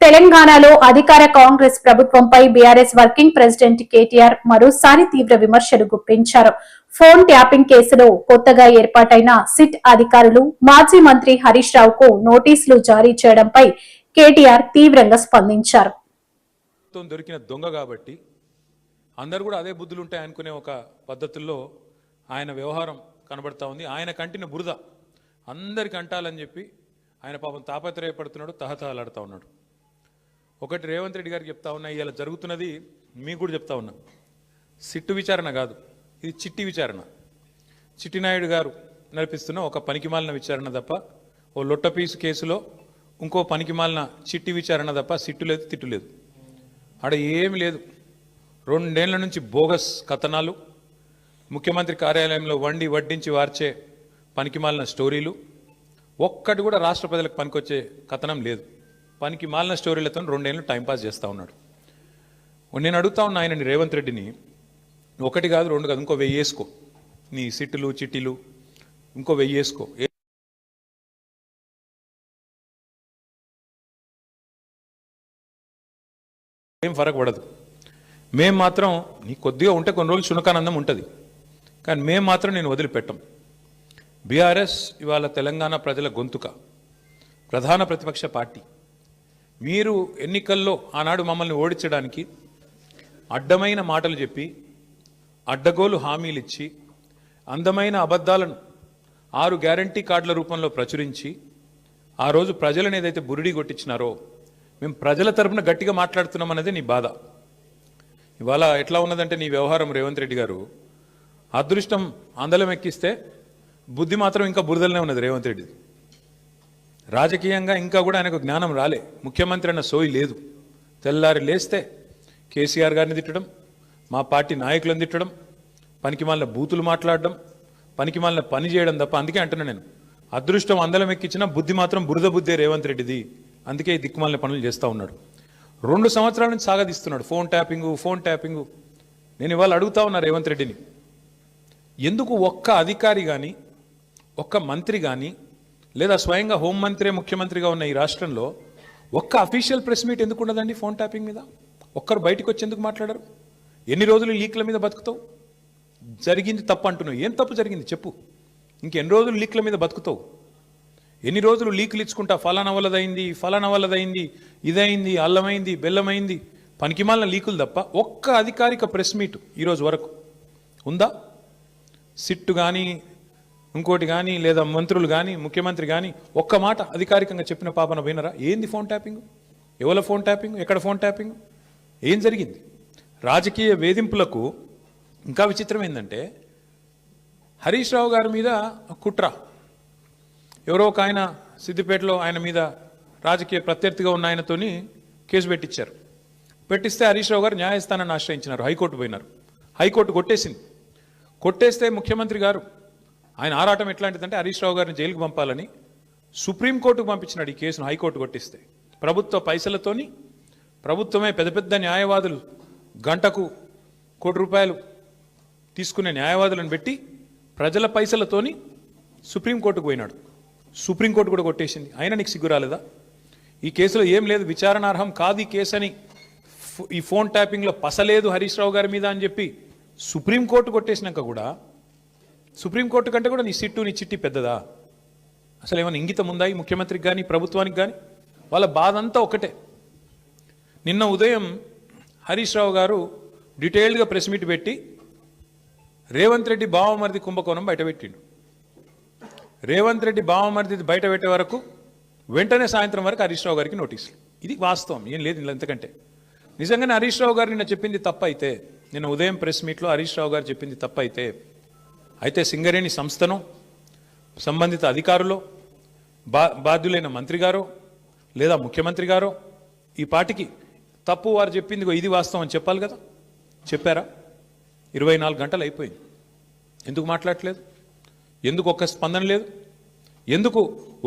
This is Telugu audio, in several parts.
తెలంగాణలో అధికార కాంగ్రెస్ ప్రభుత్వంపై బీఆర్ఎస్ వర్కింగ్ ప్రెసిడెంట్ కేటీఆర్ మరోసారి తీవ్ర విమర్శలు గుప్పించారు. ఫోన్ ట్యాపింగ్ కేసులో కొత్తగా ఏర్పాటైన సిట్ అధికారులు మాజీ మంత్రి హరీష్ రావుకు నోటీసులు జారీ చేయడంపై కేటీఆర్ తీవ్రంగా స్పందించారు. దొరికిన దొంగ కాబట్టి అందరూ కూడా అదే బుద్ధులు ఉంటాయి అనుకునే ఒక పద్ధతుల్లో ఆయన వ్యవహారం కనబడతా ఉంది. ఆయన కంటిన బురద అందరికి అంటాలని చెప్పి ఆయన పాపం తాపత్రయపడుతున్నాడు, తహతహలాడుతూ ఉన్నాడు. ఒకటి రేవంత్ రెడ్డి గారికి చెప్తా ఉన్నా, ఇలా జరుగుతున్నది మీకు కూడా చెప్తా ఉన్నా, సిట్టు విచారణ కాదు, ఇది చిట్టి విచారణ. చిట్టినాయుడు గారు నడిపిస్తున్న ఒక పనికిమాలిన విచారణ తప్ప, ఓ లొట్టపీసు కేసులో ఇంకో పనికిమాలిన చిట్టి విచారణ తప్ప సిట్టు లేదు, తిట్టు లేదు, ఆడ ఏమి లేదు. 2 ఏళ్ల నుంచి బోగస్ కథనాలు, ముఖ్యమంత్రి కార్యాలయంలో వండి వడ్డించి వార్చే పనికిమాలిన స్టోరీలు, ఒక్కటి కూడా రాష్ట్ర ప్రజలకు పనికొచ్చే కథనం లేదు. పనికి మాలిన స్టోరీలతో 2 ఏళ్ళు టైంపాస్ చేస్తూ ఉన్నాడు. నేను అడుగుతా ఉన్నా ఆయనని, రేవంత్ రెడ్డిని, 1 కాదు 2 కాదు, ఇంకో 1000 వేసుకో, నీ సిట్టులు చిట్టీలు ఇంకో 1000 వేసుకో, ఏం ఫరక్ పడదు. మేము మాత్రం నీ కొద్దిగా ఉంటే కొన్ని రోజులు శునకానందం ఉంటుంది, కానీ మేము మాత్రం నేను వదిలిపెట్టం. బీఆర్ఎస్ ఇవాళ తెలంగాణ ప్రజల గొంతుక, ప్రధాన ప్రతిపక్ష పార్టీ. మీరు ఎన్నికల్లో ఆనాడు మమ్మల్ని ఓడించడానికి అడ్డమైన మాటలు చెప్పి, అడ్డగోలు హామీలు ఇచ్చి, అందమైన అబద్ధాలను 6 గ్యారంటీ కార్డుల రూపంలో ప్రచురించి ఆ రోజు ప్రజలను ఏదైతే బురిడి కొట్టించినారో, మేము ప్రజల తరపున గట్టిగా మాట్లాడుతున్నాం అన్నదే నీ బాధ. ఇవాళ ఎట్లా ఉన్నదంటే నీ వ్యవహారం, రేవంత్ రెడ్డి గారు, అదృష్టం అందలం ఎక్కిస్తే బుద్ధి మాత్రం ఇంకా బురదలనే ఉన్నది రేవంత్ రెడ్డి. రాజకీయంగా ఇంకా కూడా ఆయనకు జ్ఞానం రాలే, ముఖ్యమంత్రి అన్న సోయి లేదు. తెల్లారి లేస్తే కేసీఆర్ గారిని తిట్టడం, మా పార్టీ నాయకులను తిట్టడం, పనికిమాలిన బూతులు మాట్లాడడం, పనికిమాలిన పని చేయడం తప్ప. అందుకే అంటున్నా నేను, అదృష్టం అందలం ఎక్కించినా బుద్ధి మాత్రం బురద బుద్ధే రేవంత్ రెడ్డిది. అందుకే ఈ దిక్కుమాలిన పనులు చేస్తూ ఉన్నాడు. 2 సంవత్సరాల నుంచి సాగదీస్తున్నాడు ఫోన్ ట్యాపింగు. నేను ఇవాళ అడుగుతా ఉన్నా రేవంత్ రెడ్డిని, ఎందుకు ఒక్క అధికారి కానీ, ఒక్క మంత్రి కానీ, లేదా స్వయంగా హోంమంత్రి ముఖ్యమంత్రిగా ఉన్న ఈ రాష్ట్రంలో ఒక్క అఫీషియల్ ప్రెస్ మీట్ ఎందుకు ఉండదండి ఫోన్ ట్యాపింగ్ మీద? ఒక్కరు బయటకు వచ్చి ఎందుకు మాట్లాడరు? ఎన్ని రోజులు లీక్ల మీద బతుకుతావు? జరిగింది తప్పు అంటున్నావు, ఏం తప్పు జరిగింది చెప్పు. ఇంకెన్ని రోజులు లీక్ల మీద బతుకుతావు? ఎన్ని రోజులు లీకులు ఇచ్చుకుంటా, ఫలానా వల్లదైంది, ఇదైంది, అల్లమైంది, బెల్లమైంది, పనికిమాలిన లీకులు తప్ప ఒక్క అధికారిక ప్రెస్ మీట్ ఈరోజు వరకు ఉందా? సిట్టు కానీ, ఇంకోటి కానీ, లేదా మంత్రులు కానీ, ముఖ్యమంత్రి కానీ ఒక్క మాట అధికారికంగా చెప్పిన పాపన పోయినరా? ఏంది ఫోన్ ట్యాపింగ్? ఎవల ఫోన్ ట్యాపింగ్? ఎక్కడ ఫోన్ ట్యాపింగ్? ఏం జరిగింది? రాజకీయ వేధింపులకు ఇంకా విచిత్రం ఏంటంటే, హరీష్ రావు గారి మీద కుట్ర, ఎవరో ఒక ఆయన సిద్దిపేటలో ఆయన మీద రాజకీయ ప్రత్యర్థిగా ఉన్న ఆయనతోని కేసు పెట్టించారు. పెట్టిస్తే హరీష్ రావు గారు న్యాయస్థానాన్ని ఆశ్రయించినారు, హైకోర్టు పోయినారు. హైకోర్టు కొట్టేస్తే ముఖ్యమంత్రి గారు, ఆయన ఆరాటం ఎట్లాంటిదంటే హరీష్ రావు గారిని జైలుకు పంపాలని సుప్రీంకోర్టుకు పంపించినాడు ఈ కేసును. హైకోర్టు కొట్టిస్తే ప్రభుత్వ పైసలతోని, ప్రభుత్వమే పెద్ద న్యాయవాదులు, గంటకు ₹1 తీసుకునే న్యాయవాదులను పెట్టి ప్రజల పైసలతోని సుప్రీంకోర్టుకు పోయినాడు. సుప్రీంకోర్టు కూడా కొట్టేసింది. అయినా నీకు సిగ్గు రాలేదా? ఈ కేసులో ఏం లేదు, విచారణార్హం కాదు ఈ కేసు అని, ఈ ఫోన్ ట్యాపింగ్లో పసలేదు హరీష్ రావు గారి మీద అని చెప్పి సుప్రీంకోర్టు కొట్టేసినాక కూడా, సుప్రీంకోర్టు కంటే కూడా నీ సిట్టు నీ చిట్టి పెద్దదా? అసలు ఏమైనా ఇంగితం ఉందా ఈ ముఖ్యమంత్రికి కానీ ప్రభుత్వానికి కానీ? వాళ్ళ బాధ అంతా ఒకటే. నిన్న ఉదయం హరీష్ రావు గారు డీటెయిల్డ్గా ప్రెస్ మీట్ పెట్టి రేవంత్ రెడ్డి బావమరిది కుంభకోణం బయటపెట్టిండు. రేవంత్ రెడ్డి బావమరిది బయట పెట్టే వరకు వెంటనే సాయంత్రం వరకు హరీష్ రావు గారికి నోటీసులు. ఇది వాస్తవం, ఏం లేదు ఇంతకంటే. నిజంగానే హరీష్ రావు గారు నిన్న చెప్పింది తప్పైతే, నిన్న ఉదయం ప్రెస్ మీట్లో హరీష్ రావు గారు చెప్పింది అయితే సింగరేణి సంస్థను, సంబంధిత అధికారులు, బాధ్యులైన మంత్రి గారో లేదా ముఖ్యమంత్రి గారో ఈ పార్టీకి తప్పు వారు చెప్పింది ఇది వాస్తవం అని చెప్పాలి కదా. చెప్పారా? 24 గంటలు అయిపోయింది, ఎందుకు మాట్లాడట్లేదు? ఎందుకు ఒక్క స్పందన లేదు? ఎందుకు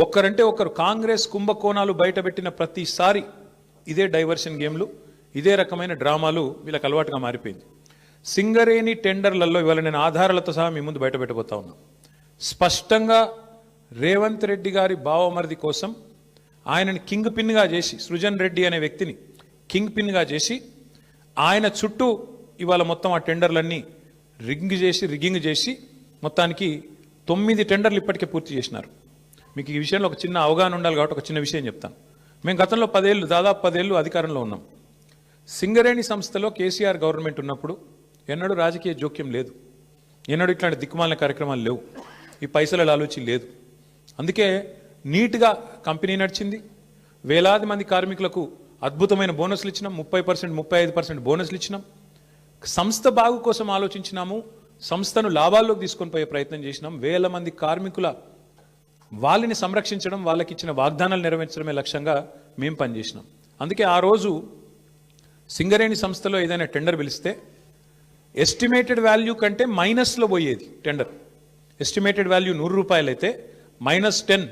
ఒక్కరంటే ఒక్కరు? కాంగ్రెస్ కుంభకోణాలు బయటపెట్టిన ప్రతిసారి ఇదే డైవర్షన్ గేమ్లు, ఇదే రకమైన డ్రామాలు వీళ్ళకి అలవాటుగా మారిపోయింది. సింగరేణి టెండర్లలో ఇవాళ నేను ఆధారాలతో సహా మీ ముందు బయట పెట్టబోతా ఉన్నా. స్పష్టంగా రేవంత్ రెడ్డి గారి బావమరిది కోసం ఆయనని కింగ్ పిన్గా చేసి, సృజన్ రెడ్డి అనే వ్యక్తిని కింగ్ పిన్గా చేసి, ఆయన చుట్టూ ఇవాళ మొత్తం ఆ టెండర్లన్నీ రిగ్గింగ్ చేసి మొత్తానికి 9 టెండర్లు ఇప్పటికే పూర్తి చేసినారు. మీకు ఈ విషయంలో ఒక చిన్న అవగాహన ఉండాలి కాబట్టి ఒక చిన్న విషయం చెప్తాను. మేము గతంలో దాదాపు 10 ఏళ్ళు అధికారంలో ఉన్నాం. సింగరేణి సంస్థలో కేసీఆర్ గవర్నమెంట్ ఉన్నప్పుడు ఎన్నడూ రాజకీయ జోక్యం లేదు, ఎన్నడూ ఇట్లాంటి దిక్కుమాలిన కార్యక్రమాలు లేవు, ఈ పైసల ఆలోచన లేదు. అందుకే నీట్గా కంపెనీ నడిచింది. వేలాది మంది కార్మికులకు అద్భుతమైన బోనస్లు ఇచ్చినాం, 30%, 35% బోనస్లు ఇచ్చినాం. సంస్థ బాగు కోసం ఆలోచించినాము, సంస్థను లాభాల్లోకి తీసుకొని పోయే ప్రయత్నం చేసినాం. వేల మంది కార్మికుల వాళ్ళని సంరక్షించడం, వాళ్ళకి ఇచ్చిన వాగ్దానాలు నెరవేర్చడమే లక్ష్యంగా మేము పనిచేసినాం. అందుకే ఆ రోజు సింగరేణి సంస్థలో ఏదైనా టెండర్ పిలిస్తే ఎస్టిమేటెడ్ వాల్యూ కంటే మైనస్లో పోయేది టెండర్. ఎస్టిమేటెడ్ వాల్యూ 100 రూపాయలు అయితే -10